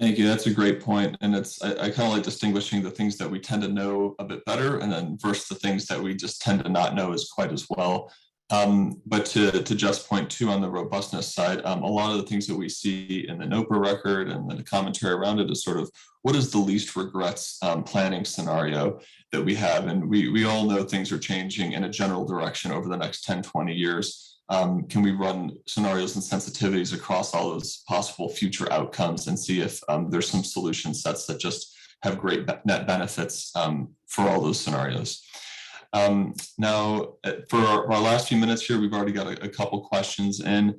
Thank you. That's a great point. And I kind of like distinguishing the things that we tend to know a bit better and then versus the things that we just tend to not know as quite as well. But to Jeff's point too, on the robustness side, a lot of the things that we see in the NOPR record and the commentary around it is sort of what is the least regrets planning scenario that we have. And we all know things are changing in a general direction over the next 10, 20 years. Can we run scenarios and sensitivities across all those possible future outcomes and see if there's some solution sets that just have great net benefits for all those scenarios. Now, for our last few minutes here, we've already got a couple questions in,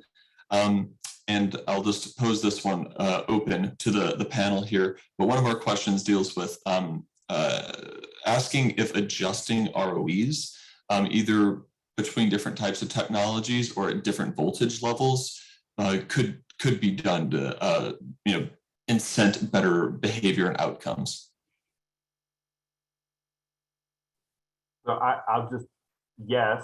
and I'll just pose this one open to the panel here. But one of our questions deals with asking if adjusting ROEs, either between different types of technologies or at different voltage levels, could be done to incent better behavior and outcomes. So I'll just, yes,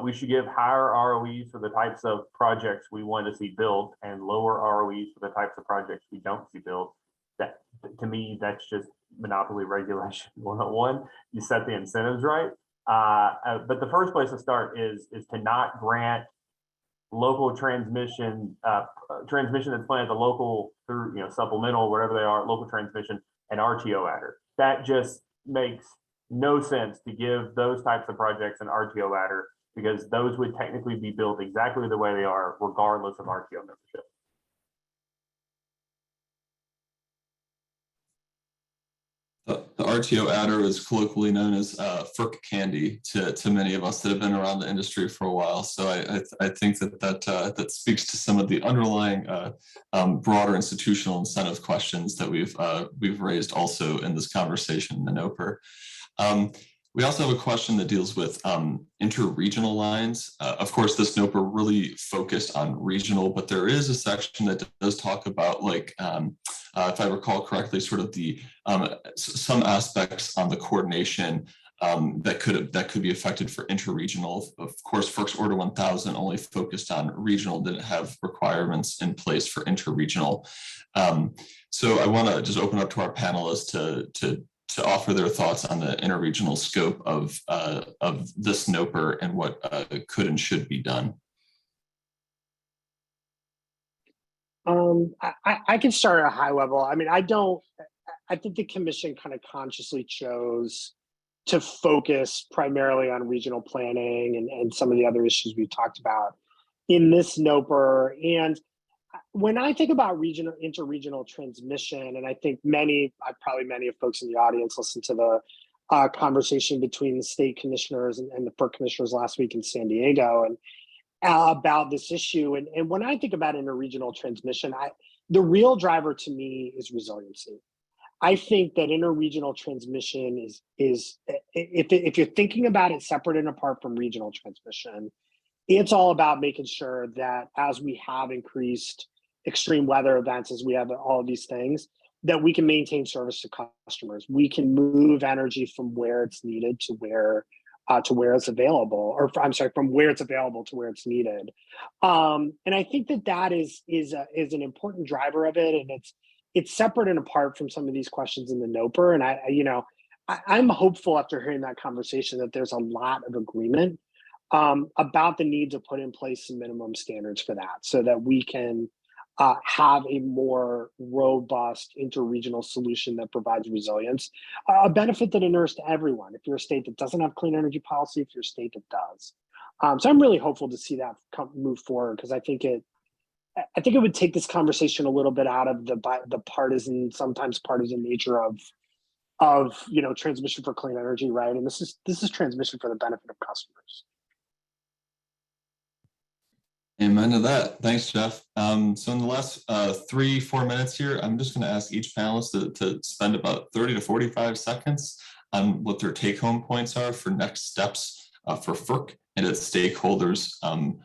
we should give higher ROEs for the types of projects we want to see built and lower ROEs for the types of projects we don't see built. That, to me, that's just monopoly regulation 101. You set the incentives right. But the first place to start is to not grant local transmission that's planned at the local through supplemental, whatever they are, local transmission and RTO adder. That just makes no sense to give those types of projects an RTO adder, because those would technically be built exactly the way they are, regardless of RTO membership. The RTO adder is colloquially known as FERC candy to many of us that have been around the industry for a while. So I think that speaks to some of the underlying broader institutional incentive questions that we've raised also in this conversation in the NOPR. We also have a question that deals with interregional lines. Of course, this NOPR really focused on regional, but there is a section that does talk about, like, if I recall correctly, sort of the some aspects on the coordination that could be affected for interregional. Of course, FERC's Order 1000 only focused on regional, didn't have requirements in place for interregional. So I want to just open up to our panelists to offer their thoughts on the interregional scope of this NOPR and what could and should be done. I can start at a high level. I mean, I think the commission kind of consciously chose to focus primarily on regional planning and some of the other issues we've talked about in this NOPR. And when I think about interregional transmission, and I think probably many of folks in the audience listened to the conversation between the state commissioners and the FERC commissioners last week in San Diego, and about this issue. And when I think about interregional transmission, the real driver to me is resiliency. I think that interregional transmission is if you're thinking about it separate and apart from regional transmission, it's all about making sure that as we have increased extreme weather events, as we have all of these things, that we can maintain service to customers. We can move energy from where it's needed to where it's available, or I'm sorry, from where it's available to where it's needed. And I think that is an important driver of it, and it's separate and apart from some of these questions in the NOPR. And I'm hopeful after hearing that conversation that there's a lot of agreement about the need to put in place some minimum standards for that, so that we can have a more robust interregional solution that provides resilience, a benefit that inures to everyone. If you're a state that doesn't have clean energy policy, if you're a state that does. So I'm really hopeful to see that move forward, because I think it would take this conversation a little bit out of the partisan, sometimes partisan nature of transmission for clean energy, right? And this is transmission for the benefit of customers. Amen to that. Thanks, Jeff. So in the last 3-4 minutes here, I'm just going to ask each panelist to spend about 30 to 45 seconds on what their take-home points are for next steps for FERC and its stakeholders on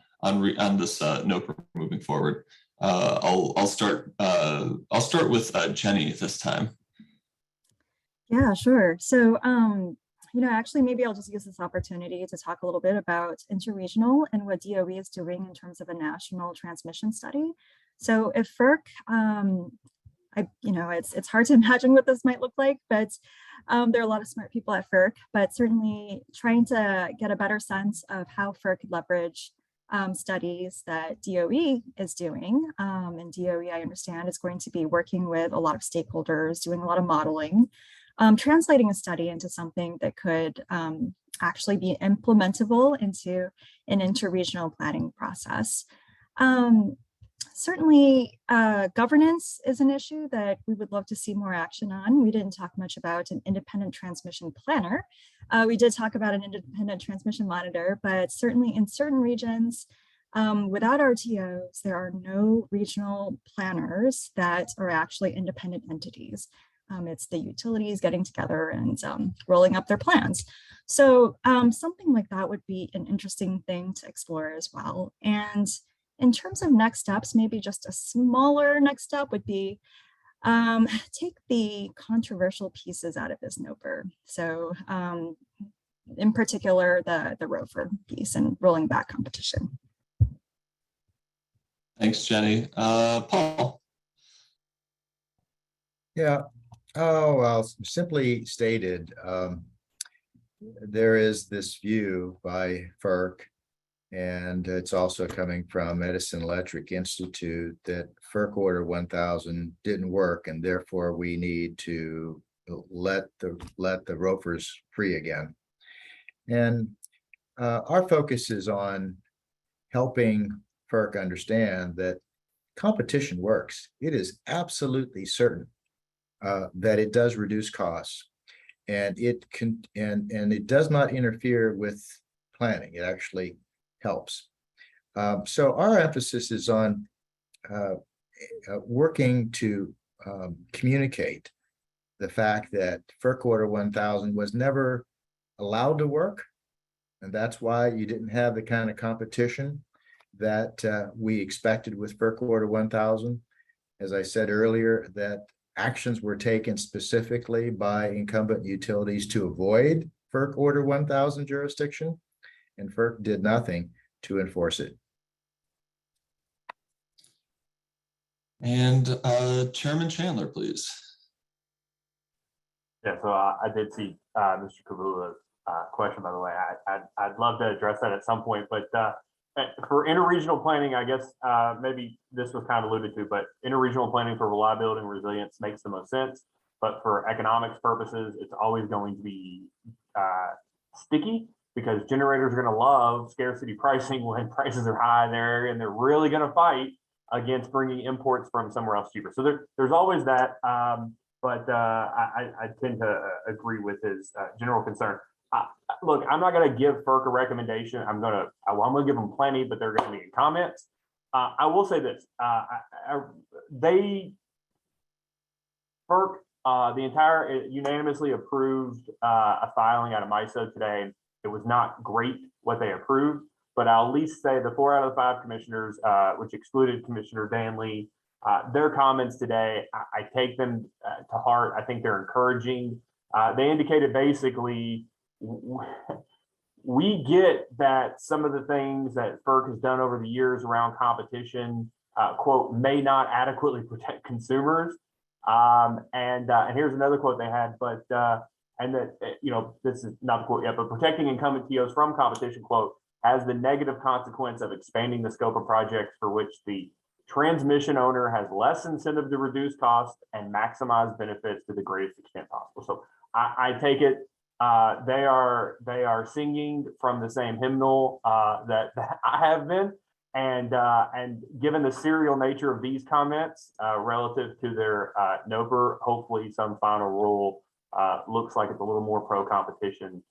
this NOPR moving forward. I'll start with Jenny this time. Yeah, sure. So, actually, maybe I'll just use this opportunity to talk a little bit about interregional and what DOE is doing in terms of a national transmission study. So if FERC, it's hard to imagine what this might look like, but there are a lot of smart people at FERC, but certainly trying to get a better sense of how FERC could leverage studies that DOE is doing. And DOE, I understand, is going to be working with a lot of stakeholders, doing a lot of modeling, translating a study into something that could actually be implementable into an interregional planning process. Certainly, governance is an issue that we would love to see more action on. We didn't talk much about an independent transmission planner. We did talk about an independent transmission monitor, but certainly in certain regions, without RTOs, there are no regional planners that are actually independent entities. It's the utilities getting together and rolling up their plans. So something like that would be an interesting thing to explore as well. And in terms of next steps, maybe just a smaller next step would be take the controversial pieces out of this NOPR. So in particular, the ROFR piece and rolling back competition. Thanks, Jenny. Paul. Yeah. Oh, well, simply stated, there is this view by FERC, and it's also coming from Edison Electric Institute, that FERC Order 1000 didn't work, and therefore we need to let the ROFRs free again. And our focus is on helping FERC understand that competition works. It is absolutely certain that it does reduce costs, and it does not interfere with planning. It actually helps. So our emphasis is on working to communicate the fact that FERC Order 1000 was never allowed to work, and that's why you didn't have the kind of competition that we expected with FERC Order 1000. As I said earlier, that actions were taken specifically by incumbent utilities to avoid FERC Order 1000 jurisdiction, and FERC did nothing to enforce it. And Chairman Chandler, please. Yeah, so I did see Mr. Kavula's question, by the way. I'd love to address that at some point, but for interregional planning, I guess maybe this was kind of alluded to, but interregional planning for reliability and resilience makes the most sense. But for economics purposes, it's always going to be sticky, because generators are going to love scarcity pricing when prices are high in their area, and they're really going to fight against bringing imports from somewhere else cheaper. So there's always that, but I tend to agree with his general concern. Look, I'm not going to give FERC a recommendation. I'm going to give them plenty, but they're going to be in comments. I will say this: FERC, the entire unanimously approved a filing out of MISO today. It was not great what they approved, but I'll at least say the 4 out of the 5 commissioners, which excluded Commissioner Danley, their comments today, I take them to heart. I think they're encouraging. They indicated basically, we get that some of the things that FERC has done over the years around competition, quote, may not adequately protect consumers. And here's another quote they had, but and that, you know, this is not the quote yet, but protecting incumbent TOs from competition, quote, has the negative consequence of expanding the scope of projects for which the transmission owner has less incentive to reduce costs and maximize benefits to the greatest extent possible. So I take it they are singing from the same hymnal that I have been, and given the serial nature of these comments relative to their NOPR, hopefully some final rule looks like it's a little more pro-competition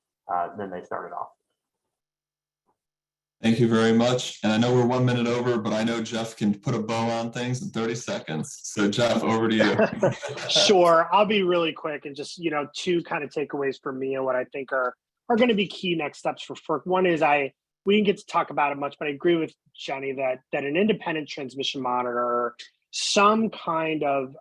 than they started off. Thank you very much. And I know we're 1 minute over, but I know Jeff can put a bow on things in 30 seconds. So Jeff, over to you. Sure. I'll be really quick and just, you know, 2 kind of takeaways for me and what I think are going to be key next steps for FERC. One is we didn't get to talk about it much, but I agree with Jenny that an independent transmission monitor, some kind of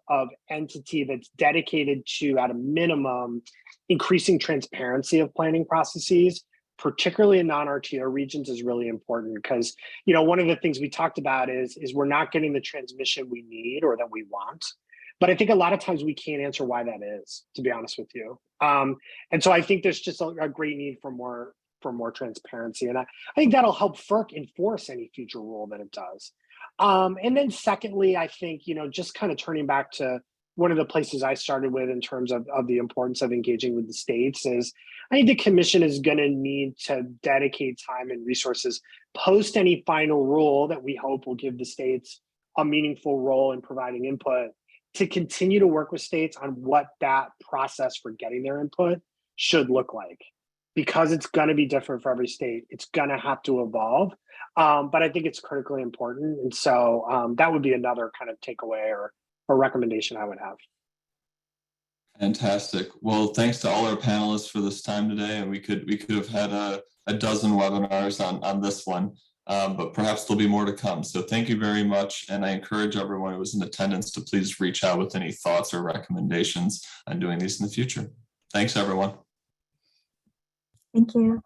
entity that's dedicated to, at a minimum, increasing transparency of planning processes, particularly in non-RTO regions, is really important, because, you know, one of the things we talked about is we're not getting the transmission we need or that we want. But I think a lot of times we can't answer why that is, to be honest with you. And so I think there's just a great need for more transparency. And I think that'll help FERC enforce any future rule that it does. And then secondly, I think, you know, just kind of turning back to one of the places I started with in terms of the importance of engaging with the states is, I think the commission is going to need to dedicate time and resources post any final rule that we hope will give the states a meaningful role in providing input, to continue to work with states on what that process for getting their input should look like, because it's going to be different for every state. It's going to have to evolve, but I think it's critically important. And so that would be another kind of takeaway or recommendation I would have. Fantastic. Well, thanks to all our panelists for this time today. And we could have had a dozen webinars on this one, but perhaps there'll be more to come. So thank you very much. And I encourage everyone who was in attendance to please reach out with any thoughts or recommendations on doing these in the future. Thanks, everyone. Thank you.